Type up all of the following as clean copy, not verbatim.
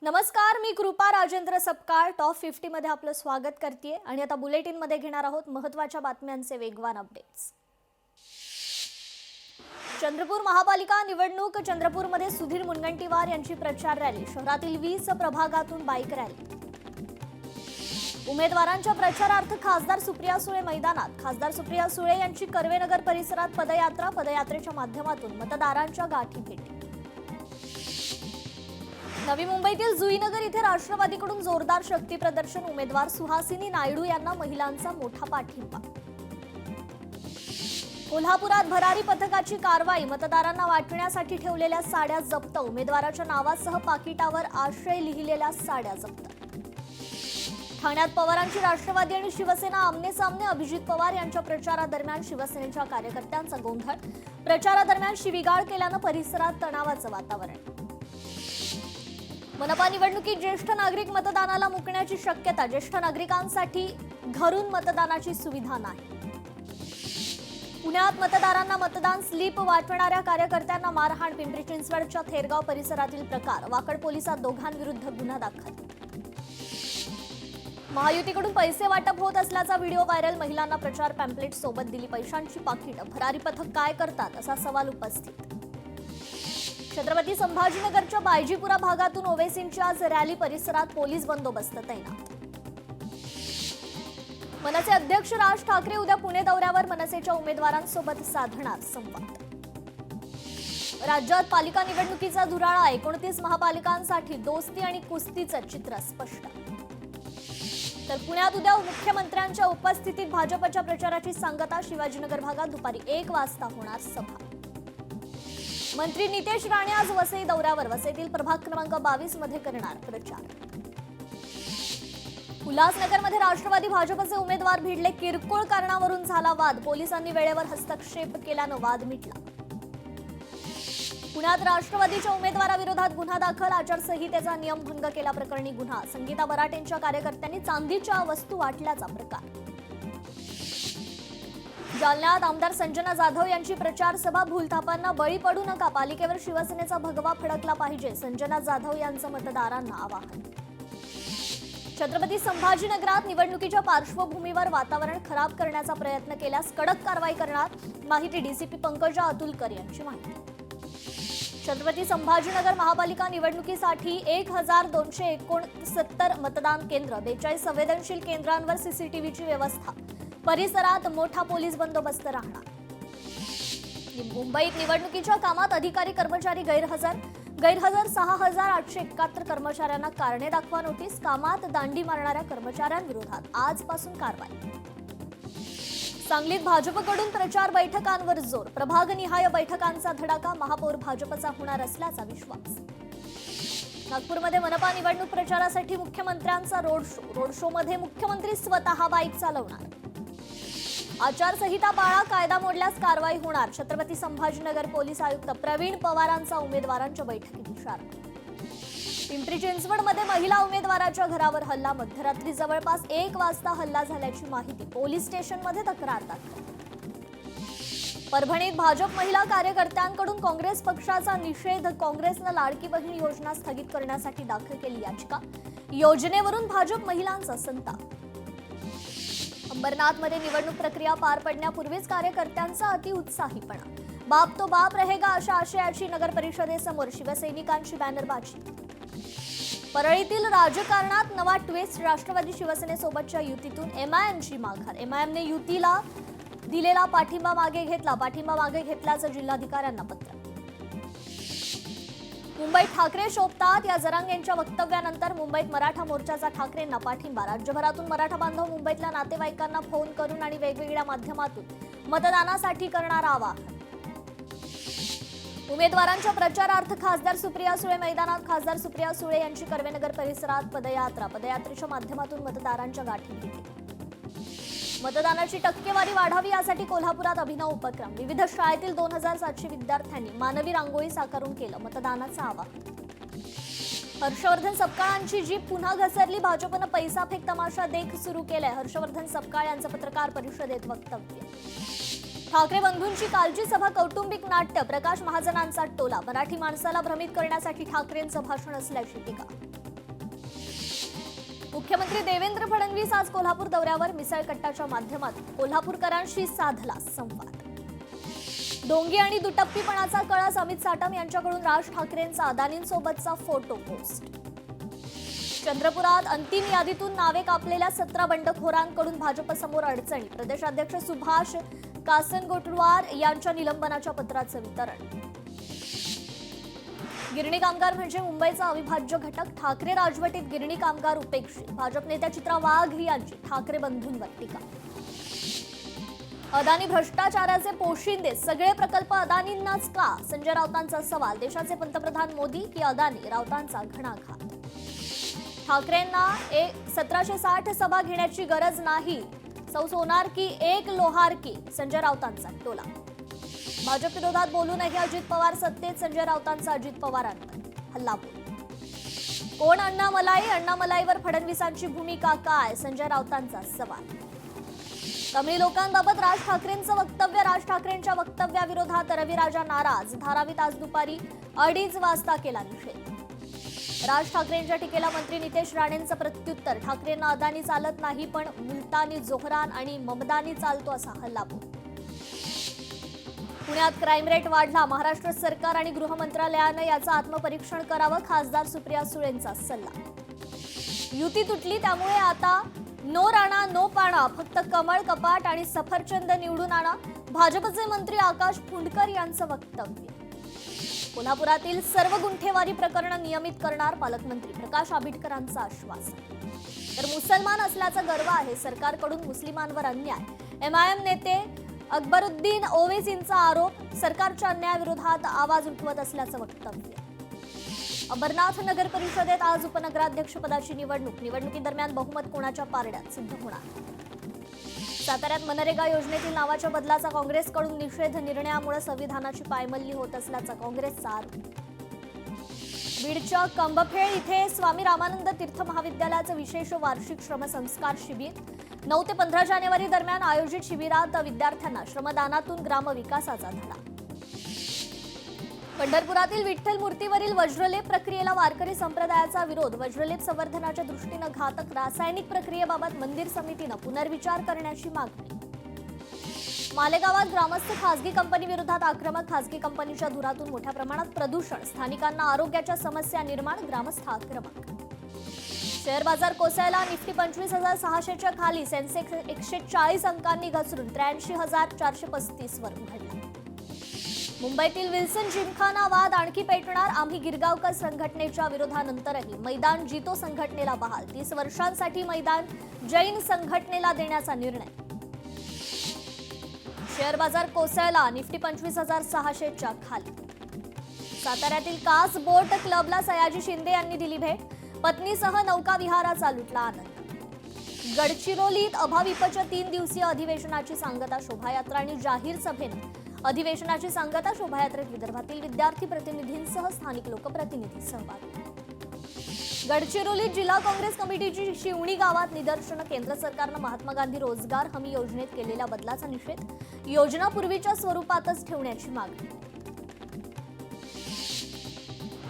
नमस्कार, मी कृपा राजेंद्र सपकाळ टॉप 50 मध्ये आपलं स्वागत करते आणि आता बुलेटिन मध्ये घेणार आहोत महत्त्वाच्या बातम्यांचे वेगवान अपडेट्स। चंद्रपूर महापालिका निवडणूक। चंद्रपूरमध्ये सुधीर मुनगंटीवार यांची प्रचार रॅली। शहरातील 20 प्रभागातून बाईक रॅली। उमेदवारांच्या प्रचारार्थ खासदार सुप्रिया सुळे मैदानात। खासदार सुप्रिया सुळे यांची कर्वेनगर परिसरात पदयात्रा। पदयात्रेच्या माध्यमातून मतदारांच्या गाठी भेटी। नवी मुंबईतील जुईनगर इथे राष्ट्रवादीकडून जोरदार शक्ती प्रदर्शन। उमेदवार सुहासिनी नायडू यांना महिलांचा मोठा पाठिंबा। कोल्हापुरात भरारी पथकाची कारवाई। मतदारांना वाटण्यासाठी ठेवलेल्या साड्या जप्त। उमेदवाराच्या नावासह पाकिटावर आशय लिहिलेल्या साड्या जप्त। ठाण्यात पवारांची राष्ट्रवादी आणि शिवसेना आमने-सामने। अभिजित पवार यांच्या प्रचारादरम्यान शिवसेनेच्या कार्यकर्त्यांचा गोंधळ। प्रचारादरम्यान शिवीगाळ केल्यानं परिसरात तणावाचं वातावरण। मनपा निवडणुकीत ज्येष्ठ नागरिक मतदानाला मुकण्याची शक्यता। ज्येष्ठ नागरिकांसाठी घरून मतदानाची सुविधा नाही। पुण्यात मतदारांना मतदान स्लिप वाटणाऱ्या कार्यकर्त्यांना मारहाण। पिंपरी चिंचवडच्या थेरगाव परिसरातील प्रकार। वाकड पोलिसात दोघांविरुद्ध गुन्हा दाखल। महायुतीकडून पैसे वाटप होत असल्याचा व्हिडिओ व्हायरल। महिलांना प्रचार पॅम्पलेट सोबत दिली पैशांची पाकिटं। भरारी पथक काय करतात असा सवाल उपस्थित। छत्रपती संभाजीनगरच्या बायजीपुरा भागातून ओवेसींची आज रॅली। परिसरात पोलीस बंदोबस्त तैनात। मनसे अध्यक्ष राज ठाकरे उद्या पुणे दौऱ्यावर। मनसेच्या उमेदवारांसोबत साधणार संवाद। राज्यात पालिका निवडणुकीचा धुराळा। 29 महापालिकांसाठी दोस्ती आणि कुस्तीचं चित्र स्पष्ट। तर पुण्यात उद्या मुख्यमंत्र्यांच्या उपस्थितीत भाजपच्या प्रचाराची सांगता। शिवाजीनगर भागात दुपारी 1 वाजता होणार सभा। मंत्री नितेश राणे आज वसई दौऱ्यावर। वसईतील प्रभाग क्रमांक 22 मध्ये करणार प्रचार। उल्हासनगरमध्ये राष्ट्रवादी भाजपचे उमेदवार भिडले। किरकोळ कारणावरून झाला वाद। पोलिसांनी वेळेवर हस्तक्षेप केल्यानं वाद मिटला। पुण्यात राष्ट्रवादीच्या उमेदवाराविरोधात गुन्हा दाखल। आचारसंहितेचा नियमभंग केल्याप्रकरणी गुन्हा। संगीता बराटेंच्या कार्यकर्त्यांनी चांदीच्या वस्तू वाटल्याचा प्रकार। जालन्यात आमदार संजना जाधव यांची प्रचार सभा। भूलथापांना बळी पडू नका। पालिकेवर शिवसेनेचा भगवा फडकला पाहिजे। संजना जाधव यांचं मतदारांना आवाहन। छत्रपती संभाजीनगरात निवडणुकीच्या पार्श्वभूमीवर वातावरण खराब करण्याचा प्रयत्न केल्यास कडक कारवाई करणार। माहिती डीसीपी पंकजा अतुलकर यांची माहिती। छत्रपती संभाजीनगर महापालिका निवडणुकीसाठी 1269 मतदान केंद्र। 42 संवेदनशील केंद्रांवर सीसीटीव्हीची व्यवस्था। परिसरात मोठा पोलीस बंदोबस्त राहणार। मुंबईत निवडणुकीच्या कामात अधिकारी कर्मचारी गैरहजर 6871 कर्मचाऱ्यांना कारणे दाखवा नोटीस। कामात दांडी मारणाऱ्या कर्मचाऱ्यांविरोधात आजपासून कारवाई। सांगलीत भाजपकडून प्रचार बैठकांवर जोर। प्रभागनिहाय बैठकांचा धडाका। महापौर भाजपचा होणार असल्याचा विश्वास। नागपूरमध्ये मनपा निवडणूक प्रचारासाठी मुख्यमंत्र्यांचा रोड शो मध्ये मुख्यमंत्री स्वतः बाईक चालवणार। आचारसंहिता पाळा, कायदा मोडल्यास कारवाई होणार। छत्रपती संभाजीनगर पोलीस आयुक्त प्रवीण पवारांचा उमेदवारांच्या बैठकीत इशारा। पिंपरी चिंचवडमध्ये महिला उमेदवाराच्या घरावर हल्ला। मध्यरात्री जवळपास 1 वाजता हल्ला झाल्याची माहिती। पोलीस स्टेशनमध्ये तक्रार दाखल। परभणीत भाजप महिला कार्यकर्त्यांकडून काँग्रेस पक्षाचा निषेध। काँग्रेसनं लाडकी बहीण योजना स्थगित करण्यासाठी दाखल केली याचिका। योजनेवरून भाजप महिलांचा संताप। अंबरनाथमध्ये निवडणूक प्रक्रिया पार पडण्यापूर्वीच कार्यकर्त्यांचा अतिउत्साहीपणा। बाप तो बाप रहेगा अशा आशयाची नगर परिषदेसमोर शिवसैनिकांची बॅनरबाजी। परळीतील राजकारणात नवा ट्विस्ट। राष्ट्रवादी शिवसेनेसोबतच्या युतीतून एमआयएमची माघार। एमआयएमने युतीला दिलेला पाठिंबा मागे घेतल्याचं जिल्हाधिकाऱ्यांना पत्र। मुंबईत ठाकरे शोभतात या जरांगेंच्या वक्तव्यानंतर मुंबईत मराठा मोर्चाचा ठाकरेंना पाठिंबा। राज्यभरातून मराठा बांधव मुंबईतल्या नातेवाईकांना फोन करून आणि वेगवेगळ्या माध्यमातून मतदानासाठी करणार आवाहन। उमेदवारांच्या प्रचारार्थ खासदार सुप्रिया सुळे मैदानात। खासदार सुप्रिया सुळे यांची कर्वेनगर परिसरात पदयात्रा। पदयात्रेच्या माध्यमातून मतदारांच्या गाठी भेटी। मतदानाची टक्केवारी वाढावी यासाठी कोल्हापुरात अभिनव उपक्रम। विविध शाळेतील 2700 विद्यार्थ्यांनी मानवी रांगोळी साकारून केलं मतदानाचं आवाहन। हर्षवर्धन सपकाळांची जीप पुन्हा घसरली। भाजपनं पैसा फेक तमाशा देख सुरू केलाय। हर्षवर्धन सपकाळ यांचं पत्रकार परिषदेत वक्तव्य। ठाकरे बंधूंची कालची सभा कौटुंबिक नाट्य। प्रकाश महाजनांचा टोला। मराठी माणसाला भ्रमित करण्यासाठी ठाकरेंचं भाषण असल्याची टीका। मुख्यमंत्री देवेंद्र फडणवीस आज कोल्हापूर दौऱ्यावर. मिसळ कट्टाच्या माध्यमातून कोल्हापूरकरांशी साधला संवाद. डोंगी आणि दुटप्पीपणाचा कळस अमित साटम यांच्याकडून राज ठाकरेंचा अदानींसोबतचा फोटो पोस्ट. चंद्रपुरात अंतिम यादीतून नावे कापलेल्या 17 बंडखोरांकडून भाजपसमोर अडचणी. प्रदेशाध्यक्ष सुभाष कासनगोटवार यांच्या निलंबनाच्या पत्राचं वितरण. गिरणी कामगार म्हणजे मुंबईचा अविभाज्य घटक. ठाकरे राजवटीत गिरणी कामगार उपेक्षित. भाजप नेत्या चित्रा वाघ यांची ठाकरे बंधूंवर टीका. अदानी भ्रष्टाचाराचे पोशिंदे. सगळे प्रकल्प अदानींनाच का? संजय राऊतांचा सवाल. देशाचे पंतप्रधान मोदी की अदानी? राऊतांचा घणाघात. ठाकरेंना 1760 सभा घेण्याची गरज नाही. सौ सोनार की एक लोहार की. संजय राऊतांचा टोला. भाजप विरोधात बोलू नये अजित पवार सत्तेत. संजय राऊतांचा अजित पवारांवर हल्लाबोल. कोण अण्णामलाई? अण्णामलाईवर फडणवीसांची भूमिका काय? संजय राऊतांचा सवाल. तमिळ लोकांबाबत राज ठाकरेंचं वक्तव्य. राज ठाकरेंच्या वक्तव्याविरोधात रविराजा नाराज. धारावीत आज दुपारी 2:30 वाजता केला निषेध. राज ठाकरेंच्या टीकेला मंत्री नितेश राणेंचं प्रत्युत्तर. ठाकरेंना अदानी चालत नाही पण मुलतानी जोहरान आणि ममदानी चालतो असा हल्लाबोल. पुण्यात क्राईम रेट वाढला. महाराष्ट्र सरकार आणि गृह मंत्रालयानं याचं आत्मपरीक्षण करावं. खासदार सुप्रिया सुळेंचा सल्ला. युती तुटली त्यामुळे आता नो राणा नो पाणा. फक्त कमळ कपाट आणि सफरचंद निवडून आणा. भाजपचे मंत्री आकाश फुंडकर यांचं वक्तव्य. कोल्हापुरातील सर्व गुंठेवारी प्रकरणं नियमित करणार. पालकमंत्री प्रकाश आंबेडकरांचं आश्वासन. तर मुसलमान असल्याचा गर्व आहे. सरकारकडून मुस्लिमांवर अन्याय. एमआयएम नेते अकबरुद्दीन ओवेसींचा आरोप. सरकारच्या अन्यायाविरोधात आवाज उठवत असल्याचं वक्तव्य. अमरनाथ नगर परिषदेत आज उपनगराध्यक्षपदाची निवडणूक. निवडणुकीदरम्यान बहुमत कोणाच्या पारड्यात सिद्ध होणार. साताऱ्यात मनरेगा योजनेतील नावाच्या बदलाचा काँग्रेसकडून निषेध. निर्णयामुळे संविधानाची पायमल्ली होत असल्याचा काँग्रेसचा आरोप. बीडच्या कंबफेळ इथे स्वामी रामानंद तीर्थ महाविद्यालयाचं विशेष वार्षिक श्रमसंस्कार शिबिर. 9 ते 15 जानेवारी दरम्यान आयोजित शिबिरात विद्यार्थ्यांना श्रमदानातून ग्रामविकासाचा धडा. पंढरपुरातील विठ्ठल मूर्तीवरील वज्रलेप प्रक्रियेला वारकरी संप्रदायाचा विरोध. वज्रलेप संवर्धनाच्या दृष्टीनं घातक रासायनिक प्रक्रियेबाबत मंदिर समितीनं पुनर्विचार करण्याची मागणी. मालेगावात ग्रामस्थ खासगी कंपनी विरोधात आक्रमक. खासगी कंपनीच्या धुरातून मोठ्या प्रमाणात प्रदूषण. स्थानिकांना आरोग्याच्या समस्या निर्माण. ग्रामस्थ आक्रमक. शेअर बाजार कोसळला. निफ्टी 25,600च्या खाली. सेन्सेक्स 140 अंकांनी घसरून 83,435 वर उघडला. मुंबईतील विल्सन जिमखाना वाद आणखी पेटणार. आम्ही गिरगावकर संघटनेच्या विरोधानंतरही मैदान जितो संघटनेला बहाल. 30 वर्षांसाठी मैदान जैन संघटनेला देण्याचा निर्णय. शेअर बाजार कोसळला. निफ्टी 25,600च्या खाली. साताऱ्यातील कास बोट क्लबला सयाजी शिंदे यांनी दिली भेट. पत्नीसह नौका विहाराचा लुटला आनंद. गडचिरोलीत अभाविपच्या 3 दिवसीय अधिवेशनाची सांगता. शोभायात्रा आणि जाहीर सभेनं अधिवेशनाची सांगता. शोभायात्रेत विदर्भातील विद्यार्थी प्रतिनिधींसह स्थानिक लोकप्रतिनिधी सहभागी. गडचिरोलीत जिल्हा काँग्रेस कमिटीची शिवणी गावात निदर्शनं. केंद्र सरकारनं महात्मा गांधी रोजगार हमी योजनेत केलेल्या बदलाचा निषेध. योजना पूर्वीच्या स्वरूपातच ठेवण्याची मागणी.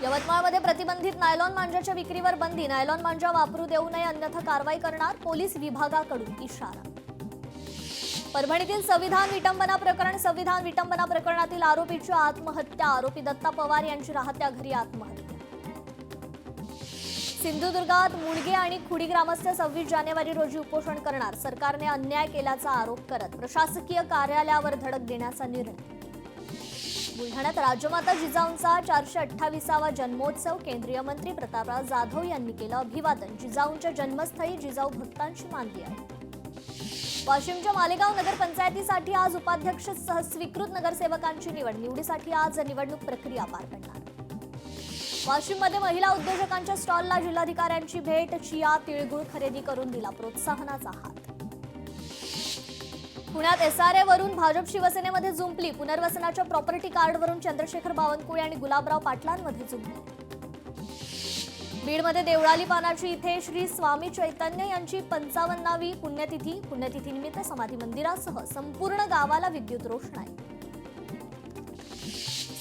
यवतमाळमध्ये प्रतिबंधित नायलॉन मांजाच्या विक्रीवर बंदी. नायलॉन मांजा वापरू देऊ नये अन्यथा कारवाई करणार. पोलीस विभागाकडून इशारा. परभणीतील संविधान विटंबना प्रकरण. संविधान विटंबना प्रकरणातील आरोपीची आत्महत्या. आरोपी दत्ता पवार यांची राहत्या घरी आत्महत्या. सिंधुदुर्गात मुळगे आणि खुडी ग्रामस्थ 26 जानेवारी रोजी उपोषण करणार. सरकारने अन्याय केल्याचा आरोप करत प्रशासकीय कार्यालयावर धडक देण्याचा निर्णय. बुलढाण्यात राजमाता जिजाऊंचा 428वा जन्मोत्सव. केंद्रीय मंत्री प्रतापराव जाधव यांनी केलं अभिवादन. जिजाऊंच्या जन्मस्थळी जिजाऊ भक्तांची मानली आहे. वाशिमच्या मालेगाव नगरपंचायतीसाठी आज उपाध्यक्ष सह स्वीकृत नगरसेवकांची निवड. निवडीसाठी आज निवडणूक प्रक्रिया पार पडणार. वाशिममध्ये महिला उद्योजकांच्या स्टॉलला जिल्हाधिकाऱ्यांची भेट. चिया तिळगुळ खरेदी करून दिला प्रोत्साहनाचा हात. पुण्यात एसआरए वरून भाजप शिवसेनेमध्ये जुंपली. पुनर्वसनाच्या प्रॉपर्टी कार्डवरून चंद्रशेखर बावनकुळे आणि गुलाबराव पाटलांमध्ये जुंपली. बीडमध्ये देवळाली पानाची इथे श्री स्वामी चैतन्य यांची 55वी पुण्यतिथी. पुण्यतिथीनिमित्त समाधी मंदिरासह संपूर्ण गावाला विद्युत रोषणाई.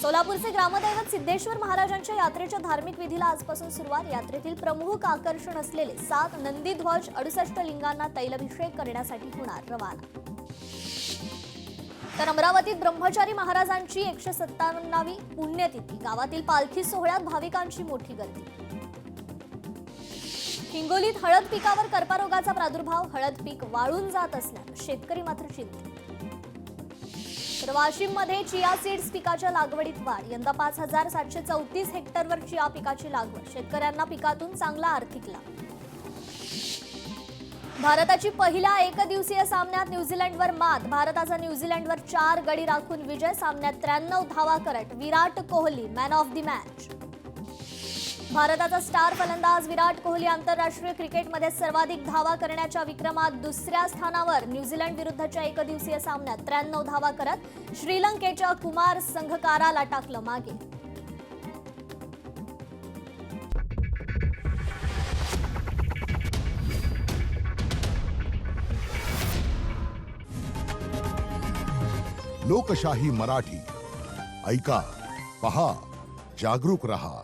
सोलापूरचे ग्रामदैवत सिद्धेश्वर महाराजांच्या यात्रेच्या धार्मिक विधीला आजपासून सुरुवात. यात्रेतील प्रमुख आकर्षण असलेले 7 नंदीध्वज 68 लिंगांना तैलाभिषेक करण्यासाठी होणार रवाना. तर अमरावतीत ब्रह्मचारी महाराजांची 157वी पुण्यतिथी. गावातील पालखी सोहळ्यात भाविकांची मोठी गर्दी. हिंगोलीत हळद पिकावर कर्करोगाचा प्रादुर्भाव. हळद पीक वाळून जात असल्यानं शेतकरी मात्र चिंतित. तर वाशिममध्ये चिया सीड्स पिकाच्या लागवडीत वाढ. यंदा 5734 हेक्टरवर चिया पिकाची लागवड. शेतकऱ्यांना पिकातून चांगला आर्थिक लाभ. भारताची पहिल्या एकदिवसीय सामन्यात न्यूझीलंडवर मात. भारताचा न्यूझीलंडवर 4 गडी राखून विजय. सामन्यात 93 धावा करत Virat Kohli man of the match. भारताचा स्टार फलंदाज विराट कोहली आंतरराष्ट्रीय क्रिकेटमध्ये सर्वाधिक धावा करण्याच्या विक्रमात दुसऱ्या स्थानावर. न्यूझीलंड विरुद्धच्या एकदिवसीय सामन्यात 93 धावा करत श्रीलंकेच्या कुमार संगकाराला टाकलं मागे. लोकशाही मराठी ऐका, पहा, जागरूक रहा.